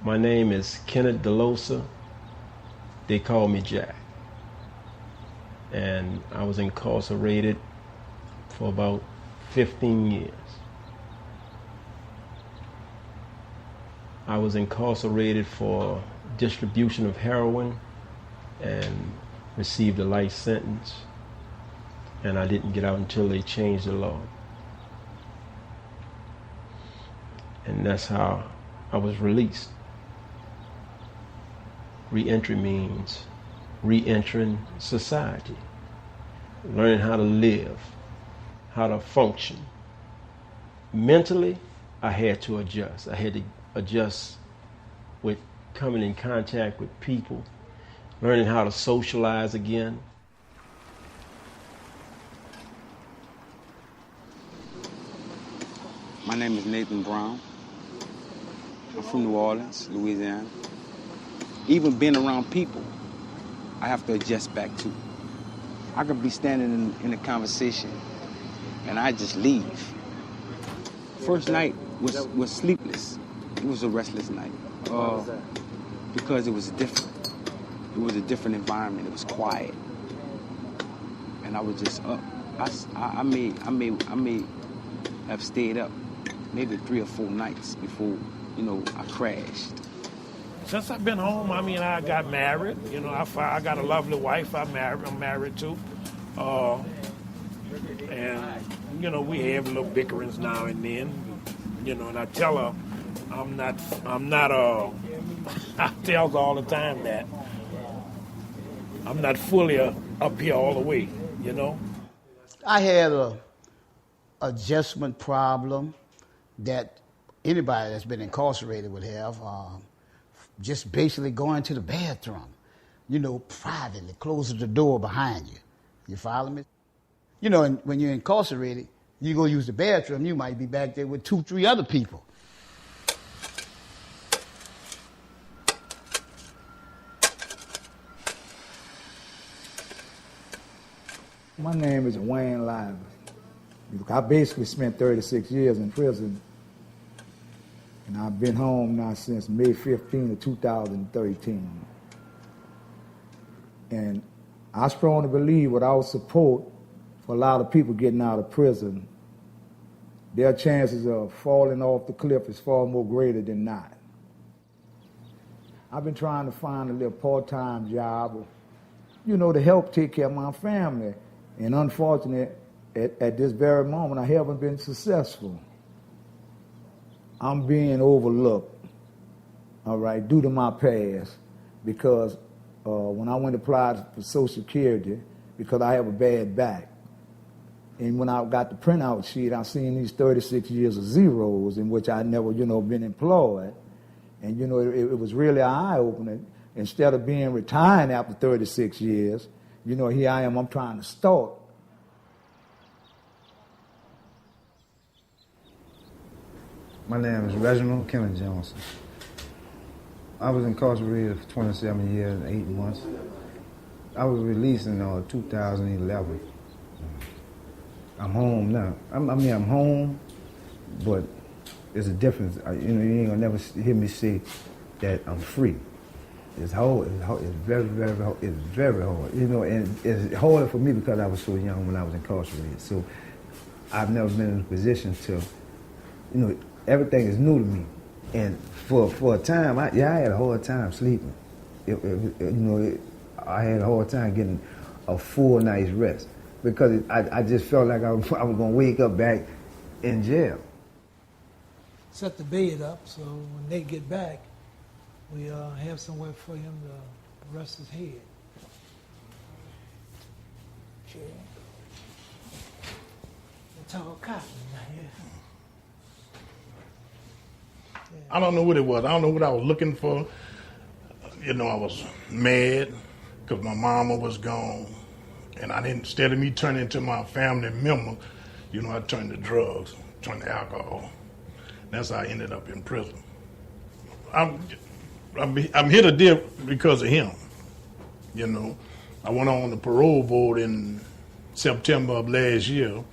My name is Kenneth DeLosa. They call me Jack. And I was incarcerated for about 15 years. I was incarcerated for distribution of heroin and received a life sentence. And I didn't get out until they changed the law. And that's how I was released. Re-entry means re-entering society, learning how to live, how to function. Mentally, I had to adjust. I had to adjust with coming in contact with people, learning how to socialize again. My name is Nathan Brown. I'm from New Orleans, Louisiana. Even being around people, I have to adjust back to. I could be standing in a conversation and I just leave. First night was sleepless. It was a restless night. Because it was different. It was a different environment. It was quiet. And I was just up. I may have stayed up maybe 3 or 4 nights before, I crashed. Since I've been home, I got married. I got a lovely wife I'm married to. And, we have little bickerings now and then. And I tell her I tell her all the time that I'm not fully up here all the way, I had a adjustment problem that anybody that's been incarcerated would have. Just basically going to the bathroom, privately, closing the door behind you. You follow me? And when you're incarcerated, you go use the bathroom, you might be back there with 2, 3 other people. My name is Wayne Lively. I basically spent 36 years in prison. And I've been home now since May 15 of 2013. And I strongly believe without support for a lot of people getting out of prison, their chances of falling off the cliff is far more greater than not. I've been trying to find a little part-time job, to help take care of my family. And unfortunately, at this very moment, I haven't been successful. I'm being overlooked, all right, due to my past, because when I went to apply for Social Security, because I have a bad back, and when I got the printout sheet, I seen these 36 years of zeros in which I never, been employed, and it was really an eye-opener. Instead of being retired after 36 years, here I am, I'm trying to start. My name is Reginald Kenneth Johnson. I was incarcerated for 27 years and 8 months. I was released in 2011. I'm home now. I'm home, but there's a difference. You ain't gonna never hear me say that I'm free. It's hard. It's very, very hard. It's very hard. And it's harder for me because I was so young when I was incarcerated. So I've never been in a position to, everything is new to me. And for a time, I had a hard time sleeping. I had a hard time getting a full night's rest because I just felt like I was going to wake up back in jail. Set the bed up so when they get back, we have somewhere for him to rest his head. Chair. The tall cotton here. I don't know what it was. I don't know what I was looking for. I was mad because my mama was gone. And instead of me turning into my family member, I turned to drugs, turned to alcohol. That's how I ended up in prison. I'm here today because of him. I went on the parole board in September of last year,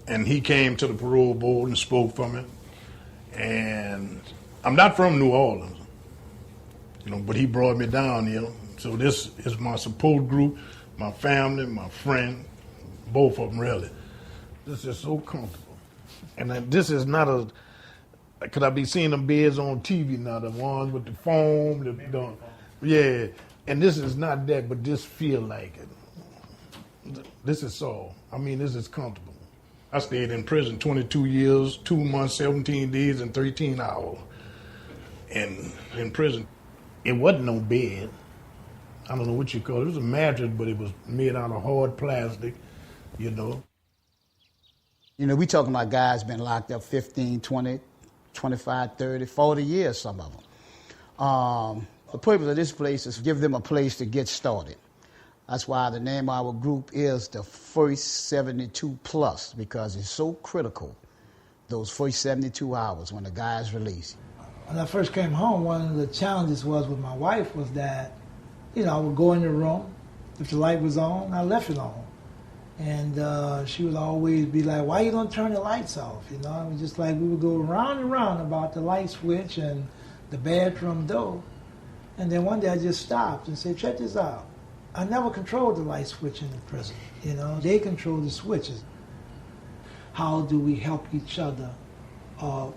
and he came to the parole board and spoke for me. And I'm not from New Orleans. But he brought me down here. So this is my support group, my family, my friend, both of them really. This is so comfortable. And this is not could I be seeing them beds on TV now, the ones with the foam, yeah. And this is not that, but this feel like it. This is so, this is comfortable. I stayed in prison 22 years, 2 months, 17 days, and 13 hours. And in prison, it wasn't no bed. I don't know what you call it. It was a mattress, but it was made out of hard plastic, We talking about guys been locked up 15, 20, 25, 30, 40 years, some of them. The purpose of this place is to give them a place to get started. That's why the name of our group is the First 72 Plus, because it's so critical, those first 72 hours when the guy is released. When I first came home, one of the challenges was with my wife was that, I would go in the room. If the light was on, I left it on. And she would always be like, why you don't turn the lights off? Just like we would go round and round about the light switch and the bathroom door. And then one day I just stopped and said, check this out. I never controlled the light switch in the prison. They control the switches. How do we help each other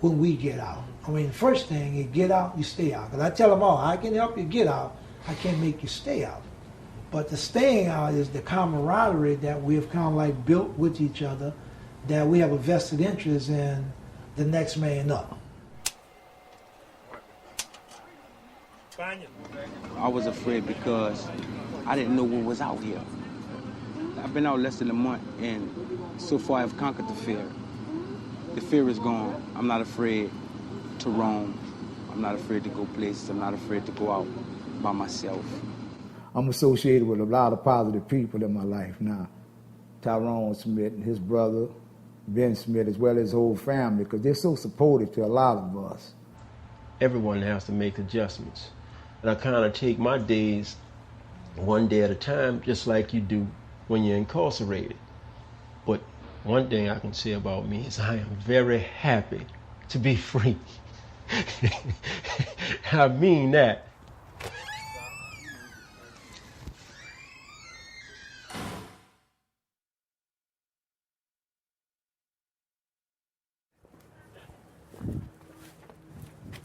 when we get out? First thing, you get out, you stay out. Because I tell them all, I can help you get out. I can't make you stay out. But the staying out is the camaraderie that we have kind of like built with each other, that we have a vested interest in the next man up. I was afraid because I didn't know what was out here. I've been out less than a month, and so far I've conquered the fear. The fear is gone. I'm not afraid to roam. I'm not afraid to go places. I'm not afraid to go out by myself. I'm associated with a lot of positive people in my life now. Tyrone Smith and his brother, Ben Smith, as well as his whole family, because they're so supportive to a lot of us. Everyone has to make adjustments. And I kind of take my days one day at a time, just like you do when you're incarcerated. But one thing I can say about me is I am very happy to be free. I mean that.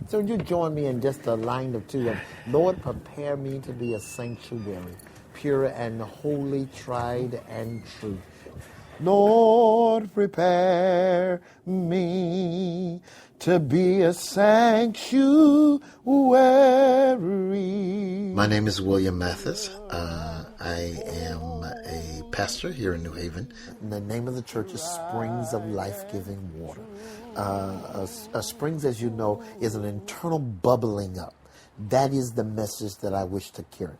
So you join me in just a line of two of, Lord, prepare me to be a sanctuary, pure and holy, tried and true. Lord, prepare me to be a sanctuary. My name is William Mathis. I am a pastor here in New Haven. The name of the church is Springs of Life-Giving Water. Springs, as you know, is an internal bubbling up. That is the message that I wish to carry.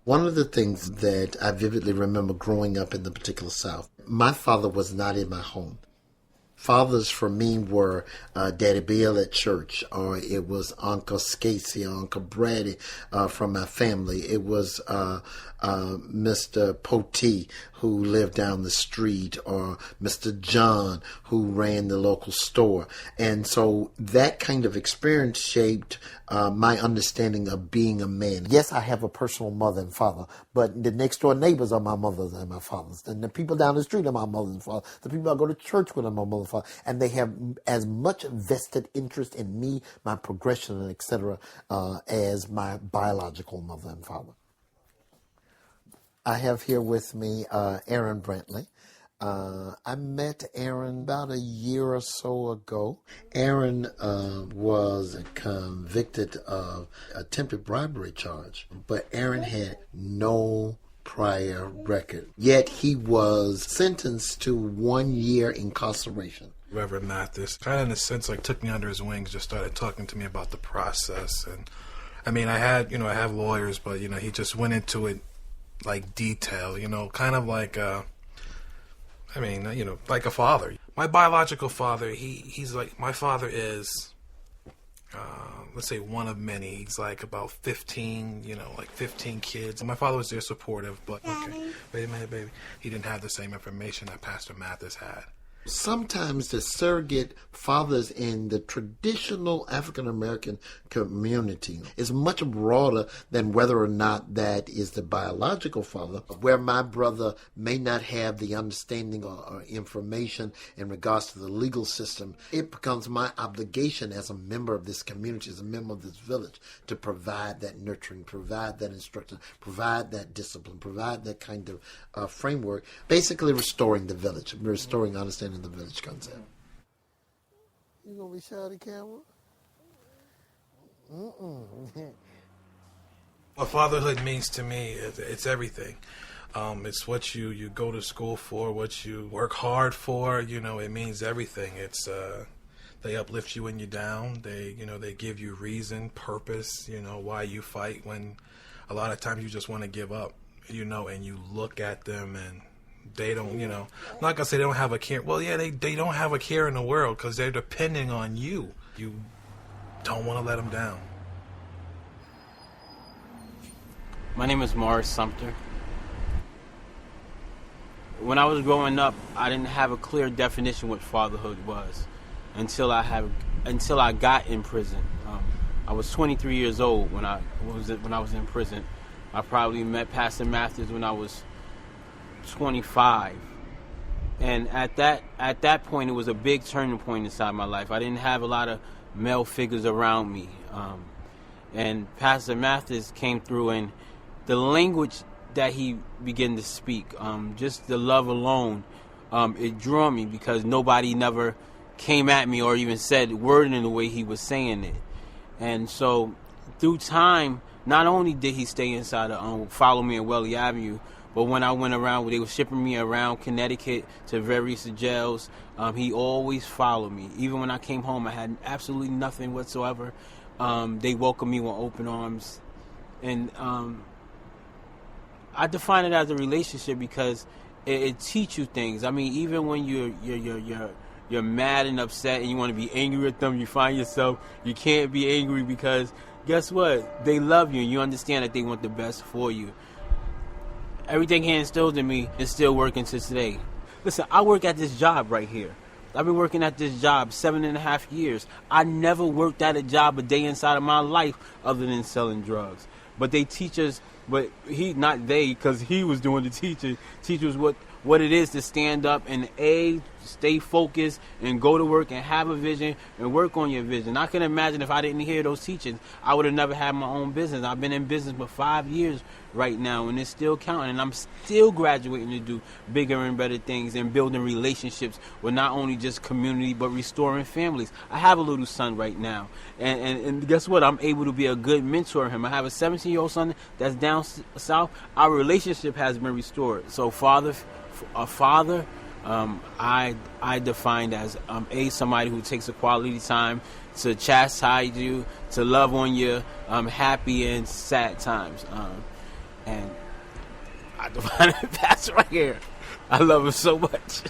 One of the things that I vividly remember growing up in the particular South, my father was not in my home. Fathers for me were Daddy Bill at church, or it was Uncle Scasey or Uncle Brady from my family. It was Mr. Potee, who lived down the street, or Mr. John, who ran the local store. And so that kind of experience shaped my understanding of being a man. Yes, I have a personal mother and father, but the next door neighbors are my mothers and my fathers. And the people down the street are my mothers and fathers. The people I go to church with are my mother and father. And they have as much vested interest in me, my progression, and etc., as my biological mother and father. I have here with me Aaron Brantley. I met Aaron about a year or so ago. Aaron was convicted of attempted bribery charge, but Aaron had no prior record. Yet he was sentenced to 1 year incarceration. Reverend Mathis, kind of in a sense, like took me under his wings, just started talking to me about the process. And I mean, I have lawyers, but he just went into it like detail, kind of like like a father. My biological father, he's like, my father is, let's say one of many. He's like about 15, like 15 kids. My father was very supportive, but okay, wait a minute, baby. He didn't have the same information that Pastor Mathis had. Sometimes the surrogate fathers in the traditional African American community is much broader than whether or not that is the biological father, where my brother may not have the understanding or information in regards to the legal system. It becomes my obligation as a member of this community, as a member of this village, to provide that nurturing, provide that instruction, provide that discipline, provide that kind of framework, basically restoring the village, restoring understanding the village concept. You gonna be shy of the camera? What fatherhood means to me, it's everything. It's what you go to school for, what you work hard for. It means everything. It's they uplift you when you're down. They give you reason, purpose. Why you fight when a lot of times you just want to give up. And you look at them and they don't, I'm not gonna say they don't have a care. Well, yeah, they don't have a care in the world because they're depending on you. You don't want to let them down. My name is Morris Sumter. When I was growing up, I didn't have a clear definition what fatherhood was until I got in prison. I was 23 years old when I was in prison. I probably met Pastor Mathis when I was 25, and at that point it was a big turning point inside my life. I didn't have a lot of male figures around me, and Pastor Mathis came through, and the language that he began to speak, just the love alone, it drew me because nobody never came at me or even said word in the way he was saying it. And so through time, not only did he stay inside of follow me in Welly Avenue, but when I went around, they were shipping me around Connecticut to various jails, he always followed me. Even when I came home, I had absolutely nothing whatsoever. They welcomed me with open arms. And I define it as a relationship because it teaches you things. I mean, even when you're mad and upset and you want to be angry at them, you find yourself, you can't be angry because guess what? They love you and you understand that they want the best for you. Everything he instilled in me is still working to today. Listen, I work at this job right here. I've been working at this job 7.5 years. I never worked at a job a day inside of my life other than selling drugs. But they teach us, but not they, because he was doing the teaching. Teach us what it is to stand up and stay focused and go to work and have a vision and work on your vision. I can imagine if I didn't hear those teachings, I would have never had my own business. I've been in business for 5 years right now, and it's still counting. And I'm still graduating to do bigger and better things and building relationships with not only just community, but restoring families. I have a little son right now, and guess what? I'm able to be a good mentor to him. I have a 17-year-old son that's down south. Our relationship has been restored. So a father, I defined as somebody who takes a quality time to chastise you, to love on your happy and sad times, and I define it that's right here. I love him so much.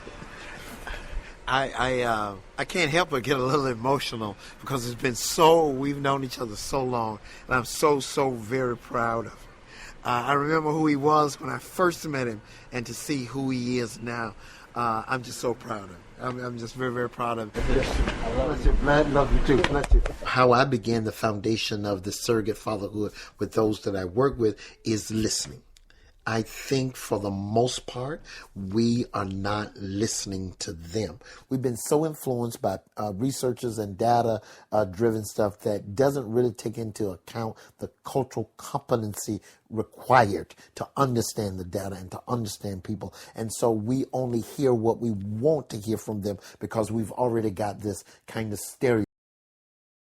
I can't help but get a little emotional because we've known each other so long, and I'm so very proud of him. I remember who he was when I first met him, and to see who he is now, I'm just so proud of him. I'm just very proud of him. I love you too. Bless you. How I began the foundation of the surrogate fatherhood with those that I work with is listening. I think for the most part, we are not listening to them. We've been so influenced by researchers and data-driven stuff that doesn't really take into account the cultural competency required to understand the data and to understand people. And so we only hear what we want to hear from them because we've already got this kind of stereo.